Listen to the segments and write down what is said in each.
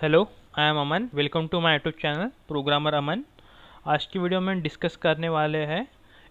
Hello, I am Aman. Welcome to my YouTube channel programmer Aman. आज की video में discuss करने वाले हैं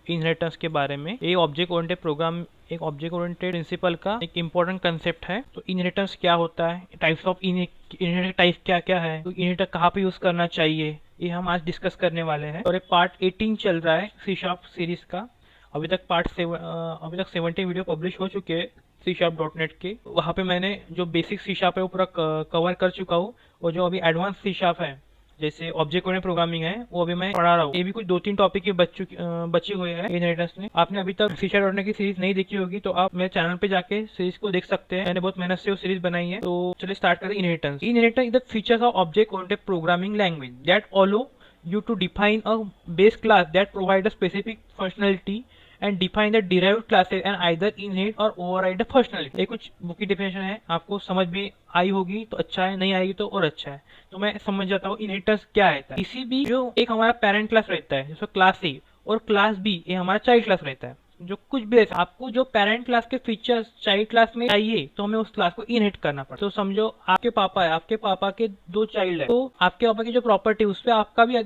इनहेरिटेंस के बारे में। एक ऑब्जेक्ट ओरिएंटेड प्रोग्राम, एक ऑब्जेक्ट ओरिएंटेड प्रिंसिपल का एक इंपॉर्टेंट कंसेप्ट है। तो इनहेरिटेंस क्या होता है, टाइप्स ऑफ इनहेरिटेंस टाइप क्या क्या है, तो इनहेरिटेंस कहाँ पे यूज करना चाहिए, ये हम आज डिस्कस करने वाले हैं। और एक पार्ट 18 चल रहा है C# सीरीज का। अभी तक 70 वीडियो पब्लिश हो चुके हैं C#.net के। वहाँ पे मैंने जो बेसिक C# है वो पूरा कवर कर चुका हूँ, और जो अभी एडवांस C# है, जैसे ऑब्जेक्ट ओरिएंटेड प्रोग्रामिंग है, वो अभी मैं पढ़ा रहा हूँ। ये भी कुछ 2-3 टॉपिक की बची हुई है इनहेरिटेंस में। आपने अभी तक C#.net की सीरीज नहीं देखी होगी तो आप मेरे चैनल पे जाके सीरीज को देख सकते हैं। मैंने बहुत मेहनत से वो सीरीज बनाई है। तो चलिए स्टार्ट करते हैं। Inheritance is the features of object oriented programming language that allow you to define a base class that provide a specific functionality and define the derived classes and either inherit or override the functionality। ये कुछ book की definition है, आपको समझ में आई होगी तो अच्छा है, नहीं आएगी तो और अच्छा है। तो मैं समझ जाता हूँ इनहेरिटेंस क्या है। किसी भी जो एक हमारा पेरेंट क्लास रहता है, जिसको क्लास ए और क्लास बी, ये हमारा चाइल्ड क्लास रहता है। जो कुछ भी रहता है, आपको जो पेरेंट क्लास के फीचर्स चाइल्ड क्लास में चाहिए तो हमें उस क्लास को इनहेरिट करना पड़ता है। तो समझो आपके पापा है, आपके पापा के 2 चाइल्ड है, तो आपके पापा की जो प्रॉपर्टी उस पर आपका भी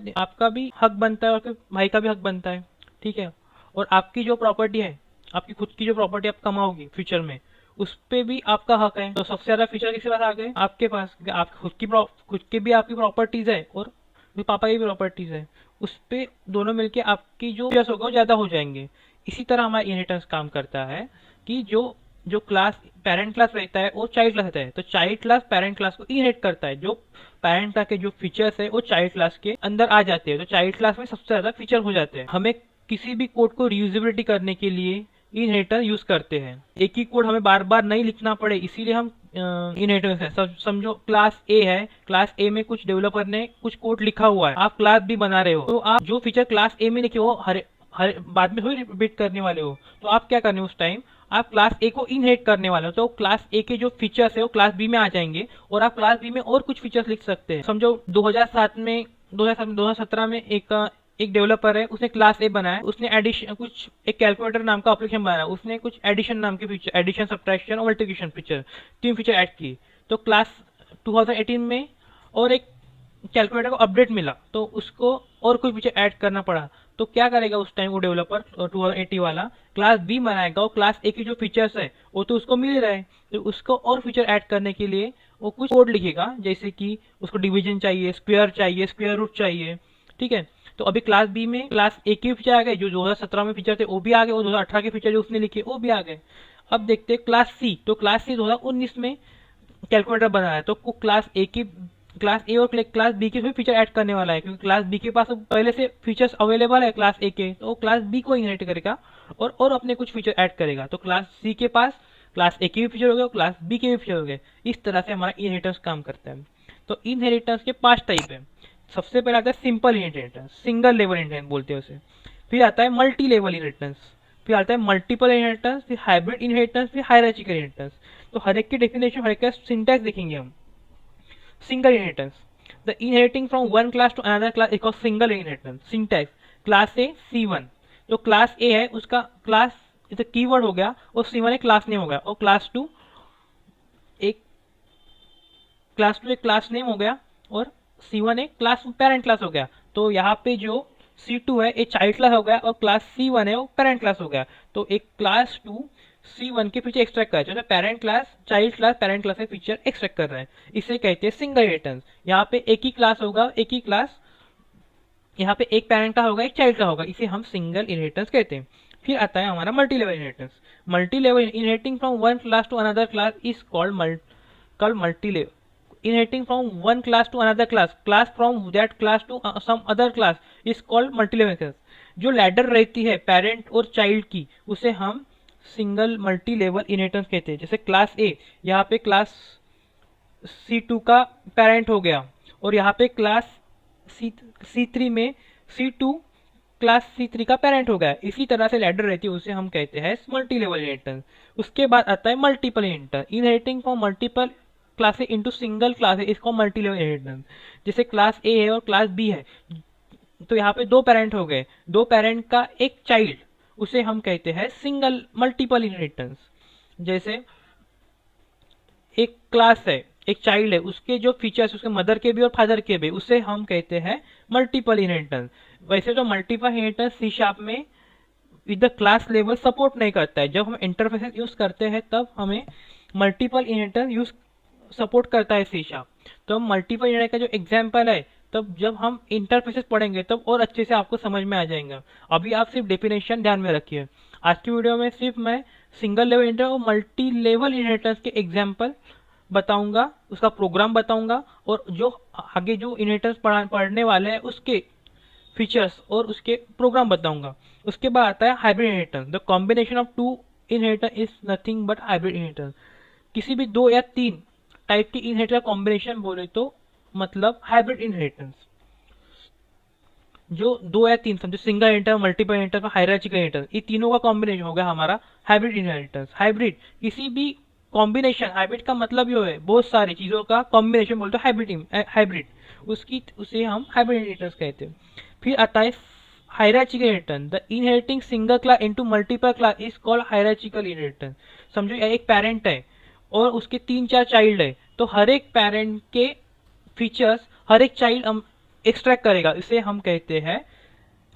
हक बनता है और आपके भाई का भी हक बनता है, ठीक है। और आपकी जो प्रॉपर्टी है, आपकी खुद की जो प्रॉपर्टी आप कमाओगे फ्यूचर में, उस पे भी आपका हक है। तो सबसे ज्यादा फीचर किसके पास आ गए? आपके पास। आप खुद की भी आपकी प्रॉपर्टीज है और पापा की भी प्रॉपर्टीज है, उस पे दोनों मिलके आपकी जो फीचर्स होगा वो ज्यादा हो जाएंगे। इसी तरह हमारा इनहेरिटेंस काम करता है कि जो क्लास पेरेंट क्लास रहता है और चाइल्ड क्लास रहता है, तो चाइल्ड क्लास पेरेंट क्लास को इनहेरिट करता है। जो पेरेंट क्लास के जो फीचर्स है वो चाइल्ड क्लास के अंदर आ जाते हैं, तो चाइल्ड क्लास में सबसे ज्यादा फीचर हो जाते हैं। हमें किसी भी कोड को रीयूजेबिलिटी करने के लिए इनहेरिटेंस यूज करते हैं। एक ही कोड हमें बार बार नहीं लिखना पड़े, इसीलिए हम इनहेरिटेंस है। समझो क्लास ए है, क्लास ए में कुछ डेवलपर ने कुछ कोड लिखा हुआ है, आप क्लास भी बना रहे हो, तो आप जो फीचर क्लास ए में लिखे हो हर बाद में थोड़ी रिपीट करने वाले हो। तो आप क्या करने हो, उस टाइम आप क्लास ए को इनहेरिट करने वाले हो, तो क्लास ए के जो फीचर्स है वो क्लास बी में आ जाएंगे, और आप क्लास बी में और कुछ फीचर्स लिख सकते हैं। समझो 2017 में एक डेवलपर है, उसने क्लास ए बनाया, उसने एडिशन कुछ एक कैलकुलेटर नाम का एप्लीकेशन बनाया, उसने कुछ एडिशन नाम के फीचर, एडिशन सब्ट्रैक्शन और मल्टीप्लिकेशन फीचर, 3 फीचर ऐड की। तो क्लास 2018 में और एक कैलकुलेटर को अपडेट मिला, तो उसको और कुछ फीचर ऐड करना पड़ा। तो क्या करेगा उस टाइम वो डेवलपर 2080 वाला, क्लास बी बनाएगा, और क्लास ए की जो फीचर्स है वो तो उसको मिल रहा है, तो उसको और फीचर ऐड करने के लिए वो कुछ कोड लिखेगा, जैसे कि उसको डिवीजन चाहिए, स्क्वायर चाहिए, स्क्वायर रूट चाहिए, ठीक है। तो अभी क्लास बी में क्लास ए के फीचर आ गए, जो 2017 में फीचर थे वो भी आ गए, और 2018 के फीचर जो उसने लिखे वो भी आ गए। अब देखते हैं क्लास सी। तो क्लास सी 2019 में कैलकुलेटर बना है, तो क्लास ए और क्लास बी के भी फीचर ऐड करने वाला है, क्योंकि क्लास बी के पास पहले से फीचर्स अवेलेबल है क्लास ए के, तो क्लास बी को इनहेरिट करेगा और अपने कुछ फीचर ऐड करेगा। तो क्लास सी के पास क्लास ए के भी फीचर हो गए और क्लास बी के भी फीचर हो गए। इस तरह से हमारा इनहेरिटेंस काम करता है। तो इनहेरिटेंस के 5 टाइप है। सबसे पहले आता है simple inheritance, single level inheritance बोलते हैं उसे। फिर आता है मल्टी लेवल इनहेरिटेंस, फिर आता है मल्टीपल इनहेरिटेंस, फिर हाइब्रिड इनहेरिटेंस, फिर हायरार्चिकल इनहेरिटेंस। तो हर एक की डेफिनेशन, हर एक का सिंटैक्स देखेंगे हम। Single inheritance, the inheriting from one class to another class is called single inheritance. Syntax, class A C1, जो क्लास ए है उसका क्लास जैसे कीवर्ड हो गया, और C1 एक क्लास नेम हो गया, और क्लास 2 एक क्लास नेम हो गया, और C1 एक क्लास पेरेंट क्लास हो गया। तो यहाँ पे जो C2 है एक चाइल्ड क्लास हो गया, और क्लास C1 है वो पेरेंट क्लास हो गया। तो एक क्लास 2 C1 के फीचर एक्सट्रैक्ट कर रहा है, parent class child class parent class से फीचर एक्सट्रैक्ट कर रहे हैं, इसे कहते हैं सिंगल इनहेरिटेंस। यहाँ पे एक ही क्लास होगा, एक ही क्लास, यहाँ पे एक पेरेंट का होगा, एक चाइल्ड का होगा, इसे हम सिंगल इनहेरिटेंस कहते हैं। फिर आता है हमारा multi level inheritance. Multi level inheriting from one class to another class is called multi level inheriting from one class to another class from that class to some other class is called multi-level। जो ladder रहती है parent और child की, उसे हम single multi level inheritance कहते हैं। जैसे क्लास ए, यहाँ पे क्लास C2 का पेरेंट हो गया, और यहाँ पे क्लास C3 में C2 क्लास C3 का पेरेंट हो गया। इसी तरह से लैडर रहती है, उसे हम कहते हैं मल्टी लेवल इनहेरिटेंस। उसके बाद आता है multiple inheritance, inheriting from multiple classes into single class है, इसको मल्टी लेवल इनहेरिटेंस। जैसे क्लास ए है और क्लास बी है, तो यहाँ पे 2 पेरेंट हो गए, 2 पेरेंट का एक चाइल्ड, उसे हम कहते हैं सिंगल मल्टीपल इनहेरिटेंस। जैसे एक क्लास है, एक चाइल्ड है, उसके जो फीचर्स उसके मदर के भी और फादर के भी, उसे हम कहते हैं मल्टीपल इनहेरिटेंस। वैसे तो मल्टीपल इनहेरिटेंस सी शार्प में with the class level support नहीं करता है। जब हम इंटरफेसेस यूज करते हैं तब हमें मल्टीपल इनहेरिटेंस यूज सपोर्ट करता है सी शार्प। तो हम मल्टीपल इनहेरिटेंस का जो एग्जांपल है, तब जब हम इंटरफेसेस पढ़ेंगे तब और अच्छे से आपको समझ में आ जाएगा। अभी आप सिर्फ डेफिनेशन ध्यान में रखिए। आज की वीडियो में सिर्फ मैं सिंगल लेवल इनहेरिटेंस और मल्टी लेवल इनहेरिटेंस के एग्जाम्पल बताऊंगा, उसका प्रोग्राम बताऊंगा, और जो आगे जो इनहेरिटेंस पढ़ने वाले हैं उसके फीचर्स और उसके प्रोग्राम बताऊंगा। उसके बाद आता है hybrid inheritance. The combination of two inheritance is nothing but hybrid inheritance. किसी भी दो या तीन टाइप की इनहेरिटेंस कॉम्बिनेशन बोले तो मतलब हाइब्रिड इनहेरिटेंस। जो दो या तीन समझो, सिंगल इनहेरिटेंस, मल्टीपल इनहेरिटेंस और हायरार्चिकल इनहेरिटेंस, ये तीनों का कॉम्बिनेशन हो गया हमारा हाइब्रिड इनहेरिटेंस। हाइब्रिड किसी भी कॉम्बिनेशन, हाइब्रिड का मतलब ये है बहुत सारी चीजों का कॉम्बिनेशन बोलते हैं हाइब्रिड, उसकी उसे हम हाइब्रिड इनहेरिटेंस कहते हैं। फिर आता है hierarchical inheritance. The inheriting single class into multiple class is called hierarchical inheritance. समझो एक पेरेंट है और उसके 3-4 चाइल्ड है, तो हर एक पेरेंट के फीचर्स हर एक चाइल्ड एक्सट्रैक्ट करेगा, इसे हम कहते हैं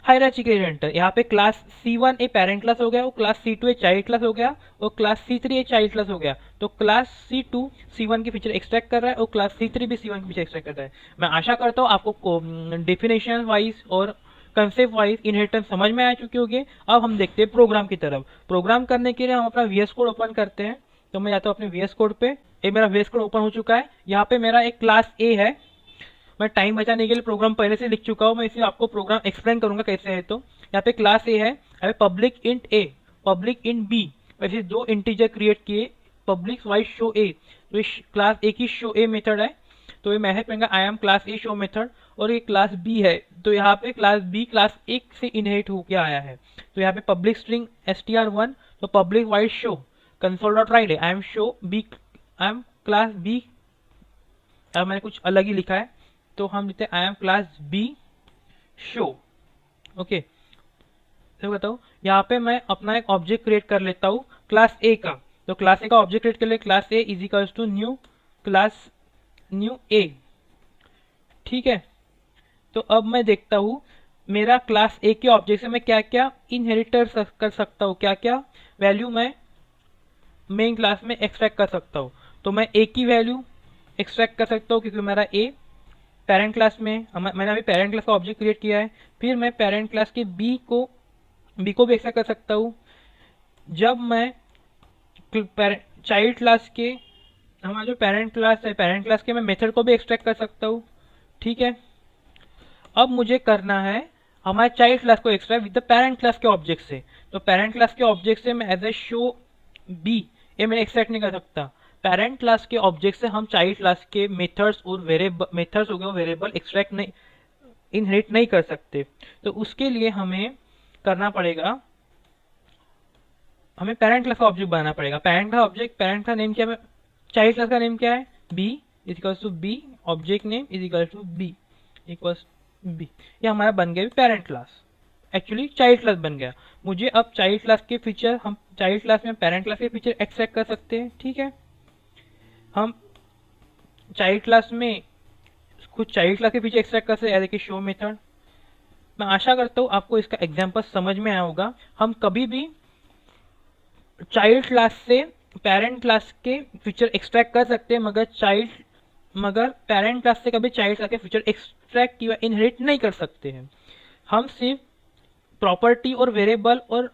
हायरार्चिकल इनहेरिटेंस। यहाँ पे क्लास C1 एक पेरेंट क्लास हो गया, वो क्लास C2 एक चाइल्ड क्लास हो गया, और क्लास C3 एक चाइल्ड क्लास हो गया। तो क्लास C2 C1 की फीचर एक्सट्रैक्ट कर रहा है और क्लास C3 भी C1 की फीचर एक्सट्रैक्ट कर रहा है। मैं आशा करता हूँ आपको डेफिनेशन वाइज और कंसेप्ट वाइज इनहेरिटेंस समझ में आ चुकी होगी। अब हम देखते हैं प्रोग्राम की तरफ। प्रोग्राम करने के लिए हम अपना VS कोड ओपन करते हैं। तो मैं जाता हूँ अपने VS कोड पे। एक मेरा VS कोड ओपन हो चुका है। यहाँ पे मेरा एक क्लास A है। मैं टाइम बचाने के लिए प्रोग्राम पहले से लिख चुका हूँ, मैं इसे आपको प्रोग्राम एक्सप्लेन करूंगा कैसे है। तो यहाँ पे क्लास A है, अभी public int A, public int B, वैसे दो इंटीजर क्रिएट किए, पब्लिक वाइड शो A। तो ये क्लास A की शो A मेथड है, तो ये मैसेज करेंगे आई am class A show method. और ये क्लास B है, तो यहाँ पे क्लास B क्लास A से इनहेरिट होकर आया है। तो यहाँ पे पब्लिक स्ट्रिंग str1, तो public void show console dot write है I am show B, I am class B। अब मैंने कुछ अलग ही लिखा है, तो हम लिखते हैं आई am class B show. Okay, तो बताओ यहाँ पे मैं अपना एक ऑब्जेक्ट क्रिएट कर लेता हूँ क्लास A का। तो क्लास A का ऑब्जेक्ट क्रिएट कर ले, class A is equals to new class new A। ठीक है, तो अब मैं देखता हूँ मेरा क्लास A के ऑब्जेक्ट से मैं क्या क्या इनहेरिट कर सकता हूँ, क्या क्या वैल्यू मैं मेन क्लास में एक्सट्रैक्ट कर सकता हूँ। तो मैं A की वैल्यू एक्सट्रैक्ट कर सकता हूँ क्योंकि मेरा A पेरेंट क्लास में, मैंने अभी पेरेंट क्लास का ऑब्जेक्ट क्रिएट किया है। फिर मैं पेरेंट क्लास के B को भी एक्सट्रैक्ट कर सकता हूँ। जब मैं चाइल्ड क्लास के, हमारा जो पेरेंट क्लास है, पेरेंट क्लास के मैं मेथड को भी एक्सट्रैक्ट कर सकता हूँ। ठीक है, अब मुझे करना है हमारे चाइल्ड क्लास को extract with the parent class के ऑब्जेक्ट से। तो पेरेंट क्लास के ऑब्जेक्ट से मैं एज ए शो B ये मैं एक्सट्रैक्ट नहीं कर सकता। पेरेंट क्लास के ऑब्जेक्ट से हम चाइल्ड क्लास के मेथड्स और वेरिएबल, मेथड्स हो गए वेरिएबल, एक्सट्रैक्ट नहीं, इनहेरिट नहीं कर सकते। तो उसके लिए हमें करना पड़ेगा, हमें पेरेंट क्लास का ऑब्जेक्ट बनाना पड़ेगा। पेरेंट का ऑब्जेक्ट, पेरेंट का नेम क्या है, चाइल्ड क्लास का नेम क्या है B is equals to B, object name is equals to B equals B। ये हमारा बन गया parent class, actually child class बन गया। मुझे अब चाइल्ड क्लास के फीचर, हम चाइल्ड क्लास में पेरेंट क्लास के फीचर एक्सट्रैक्ट कर सकते हैं। ठीक है, हम चाइल्ड क्लास में कुछ चाइल्ड क्लास के फीचर एक्सट्रैक्ट कर सकते हैं कि शो मेथड। मैं आशा करता हूँ आपको इसका एग्जांपल समझ में आया होगा। हम कभी भी चाइल्ड क्लास से पेरेंट क्लास के फीचर एक्सट्रैक्ट कर सकते हैं, मगर पेरेंट क्लास से कभी चाइल्ड क्लास के फीचर एक्सट्रैक्ट या इनहेरिट नहीं कर सकते हैं। हम सिर्फ प्रॉपर्टी और वेरिएबल और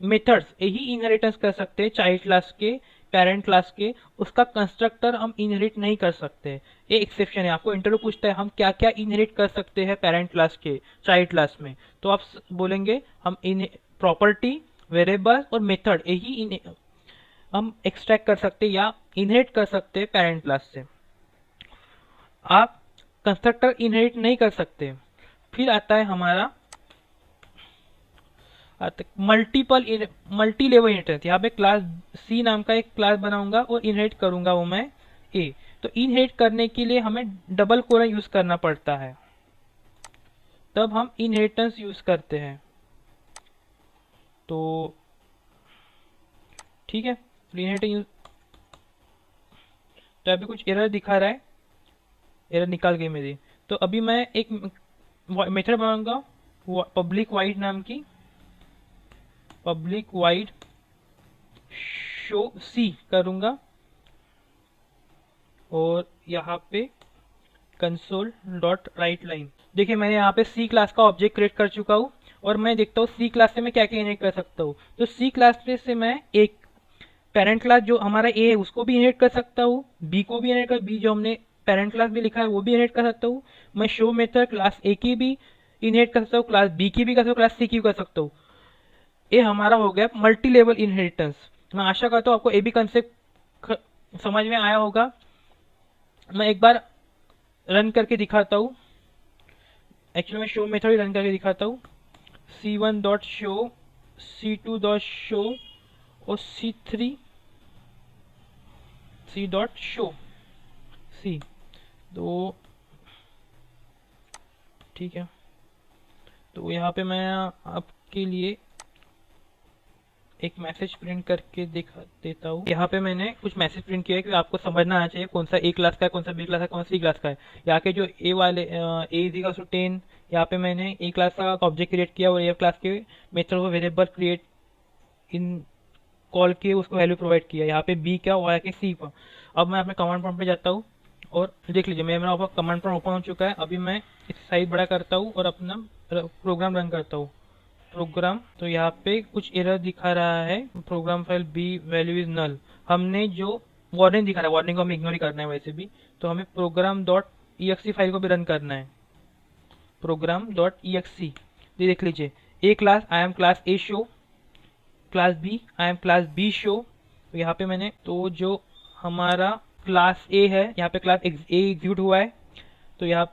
मेथड्स यही इनहेरिटेंस कर सकते हैं चाइल्ड क्लास के, पेरेंट क्लास के। उसका कंस्ट्रक्टर हम इनहेरिट नहीं कर सकते। ये एक्सेप्शन है, आपको इंटरव्यू पूछता है हम क्या क्या इनहेरिट कर सकते हैं पेरेंट क्लास के चाइल्ड क्लास में, तो आप बोलेंगे हम इन प्रॉपर्टी, वेरिएबल और मेथड यही हम एक्सट्रैक्ट कर सकते हैं या इनहेरिट कर सकते हैं पेरेंट क्लास से। आप कंस्ट्रक्टर इनहेरिट नहीं कर सकते। फिर आता है हमारा मल्टी लेवल इनहेरिटेंस। यहाँ पे क्लास C नाम का एक क्लास बनाऊंगा और इनहेरिट करूंगा वो मैं A। तो इनहेरिट करने के लिए हमें डबल कोलन यूज करना पड़ता है, तब हम इनहेरिटेंस यूज करते हैं। तो ठीक है, इनहेरिटेंस तो अभी कुछ एरर दिखा रहा है, एरर निकाल गई मेरी। तो अभी मैं एक मेथड बनाऊंगा पब्लिक वाइड नाम की, पब्लिक वाइड शो सी करूंगा और यहाँ पे कंसोल डॉट राइट लाइन। देखिए मैंने यहाँ पे सी क्लास का ऑब्जेक्ट क्रिएट कर चुका हूँ और मैं देखता हूँ सी क्लास से मैं क्या क्या इनहेरिट कर सकता हूँ। तो सी क्लास से मैं एक पेरेंट क्लास जो हमारा ए है उसको भी इनहेरिट कर सकता हूँ, बी को भी इनहेरिट कर, बी जो हमने पेरेंट क्लास भी लिखा है वो भी इनहेरिट कर सकता हूँ। मैं शो मेथड क्लास ए की भी इनहेरिट कर सकता हूँ, क्लास बी की भी कर सकता हूँ, क्लास सी की भी कर सकता हूँ। ये हमारा हो गया मल्टी लेवल इनहेरिटेंस। मैं आशा करता हूँ आपको ए बी कंसेप्ट समझ में आया होगा। मैं एक बार रन करके दिखाता हूँ, एक्चुअली मैं शो मेथड ही रन करके दिखाता हूँ। c1 dot show, c2 dot show और c डॉट शो सी। तो ठीक है, तो यहाँ पे मैं आपके लिए एक मैसेज प्रिंट करके दिखा देता हूँ। यहाँ पे मैंने कुछ मैसेज प्रिंट किया है कि आपको समझना आना चाहिए कौन सा ए क्लास का है, कौन सा बी क्लास है, कौन सा सी क्लास का है। यहाँ के जो ए वाले ए इज इक्वल टू 10, यहाँ पे मैंने ए क्लास का ऑब्जेक्ट क्रिएट किया और ए क्लास के मेथड को वेरिएबल क्रिएट इन कॉल किए उसको वैल्यू प्रोवाइड किया। यहाँ पे बी क्या हुआ कि सी का। अब मैं अपने कमांड प्रॉम्प्ट पे जाता हूँ और देख लीजिए मेरा कमांड प्रॉम्प्ट ओपन हो चुका है। अभी मैं इस साइज बड़ा करता हूँ और अपना प्रोग्राम रन करता हूँ। प्रोग्राम, तो यहाँ पे कुछ एरर दिखा रहा है, program file B value is null. हमने जो वार्निंग दिखा रहा है, वार्निंग को हमें इग्नोर ही करना है वैसे भी, तो हमें प्रोग्राम डॉट ई फाइल को भी रन करना है। प्रोग्राम डॉट ई ये देख लीजिए, A class I am class A show, class B I am class B show. तो यहाँ पे मैंने तो जो हमारा क्लास ए है यहाँ पे क्लास ए एग्जीक्यूट हुआ है, तो यहाँ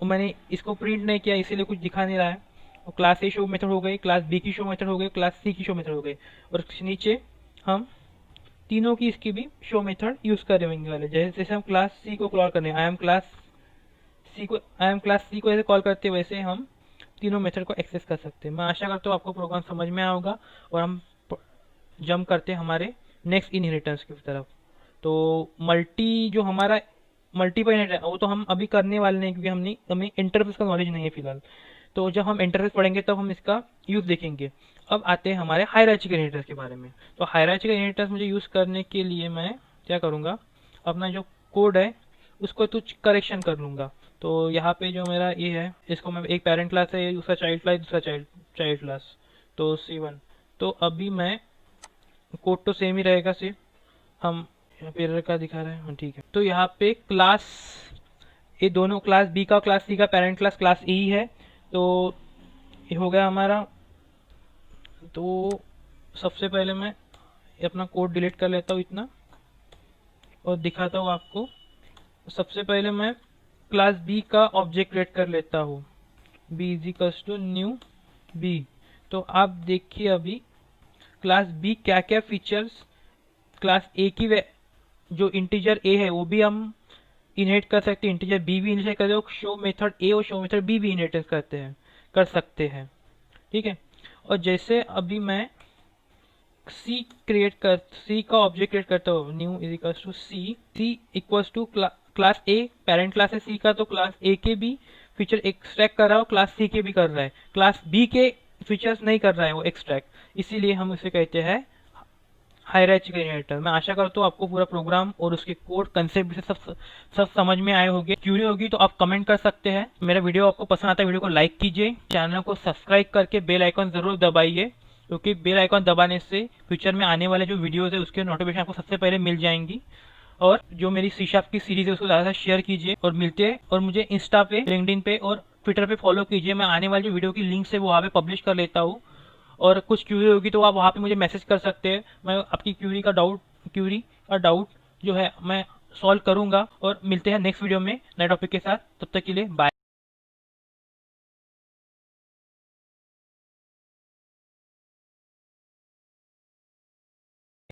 मैंने इसको प्रिंट नहीं किया इसीलिए कुछ दिखा नहीं रहा है। और क्लास ए शो मेथड हो गई, क्लास बी की शो मेथड हो गई, क्लास सी की शो मेथड हो गई और नीचे हम तीनों की इसकी भी शो मेथड यूज करेंगे वाले। जैसे हम क्लास सी को कॉल करने आई एम क्लास सी को ऐसे कॉल करते हैं वैसे हम तीनों मेथड को एक्सेस कर सकते हैं। मैं आशा करता हूँ आपको प्रोग्राम समझ में आया होगा और हम जंप करते हैं हमारे नेक्स्ट इनहेरिटेंस की तरफ। तो जो हमारा मल्टीपल इनहेरिटेंस वो तो हम अभी करने वाले नहीं क्योंकि हमें इंटरफेस का नॉलेज नहीं है फिलहाल। तो जब हम इंटरफेस पढ़ेंगे तब हम इसका यूज़ देखेंगे। अब आते हैं हमारे हायरार्चिकल इनहेरिटेंस के बारे में। तो हायरार्चिकल इनहेरिटेंस मुझे यूज़ करने के लिए मैं क्या करूँगा, अपना जो कोड है उसको कुछ करेक्शन कर लूँगा। तो यहाँ पे जो मेरा ये है इसको मैं एक पेरेंट क्लास है, दूसरा चाइल्ड क्लास, दूसरा चाइल्ड क्लास, तो C1। तो अभी मैं कोड तो सेम ही रहेगा सिर्फ हम यहाँ पे एरर का दिखा रहे हैं, हाँ ठीक है। तो यहाँ पे क्लास ये दोनों क्लास बी का क्लास सी का पेरेंट क्लास ए ही है। तो ये हो गया हमारा। तो सबसे पहले मैं अपना कोड डिलीट कर लेता हूँ इतना और दिखाता हूँ आपको। सबसे पहले मैं क्लास बी का ऑब्जेक्ट क्रिएट कर लेता हूँ, B is equals to new B. तो आप देखिए अभी क्लास बी क्या क्या फीचर्स, क्लास ए की जो इंटीजर ए है वो भी हम इनहेरिट कर सकते हैं, इंटीजर बी भी इनहेरिट करते हैं, शो मेथड ए और शो मेथड बी भी इनहेरिट कर सकते हैं, ठीक है। और जैसे अभी मैं सी का ऑब्जेक्ट क्रिएट करता हूँ, new is equals to C equals to class A, parent class है सी का, तो क्लास ए के भी फीचर एक्सट्रैक्ट कर रहा है, क्लास सी के भी कर रहा है, क्लास बी के फीचर्स नहीं कर रहा है वो एक्सट्रैक्ट, इसीलिए हम इसे कहते हैं हायरार्चिकल इनहेरिटेंस। मैं आशा करता हूँ आपको पूरा प्रोग्राम और उसके कोड कंसेप्ट से सब समझ में आए होंगे। क्यूरी होगी तो आप कमेंट कर सकते हैं। मेरा वीडियो आपको पसंद आता है वीडियो को लाइक कीजिए, चैनल को सब्सक्राइब करके बेल आइकॉन जरूर दबाइए, क्योंकि बेल आइकॉन दबाने से फ्यूचर में आने वाले जो वीडियोस है उसके नोटिफिकेशन आपको सबसे पहले मिल जाएंगी। और जो मेरी C# की सीरीज है उसको ज़्यादा शेयर कीजिए और मिलते हैं। और मुझे इंस्टा पे, लिंक्डइन पे और ट्विटर पे फॉलो कीजिए। मैं आने वाली जो वीडियो की लिंक्स है वो वहाँ पे पब्लिश कर लेता हूँ। और कुछ क्यूरी होगी तो आप वहाँ पे मुझे मैसेज कर सकते हैं, मैं आपकी क्यूरी का डाउट जो है मैं सॉल्व करूँगा। और मिलते हैं नेक्स्ट वीडियो में नए टॉपिक के साथ, तब तक के लिए बाय।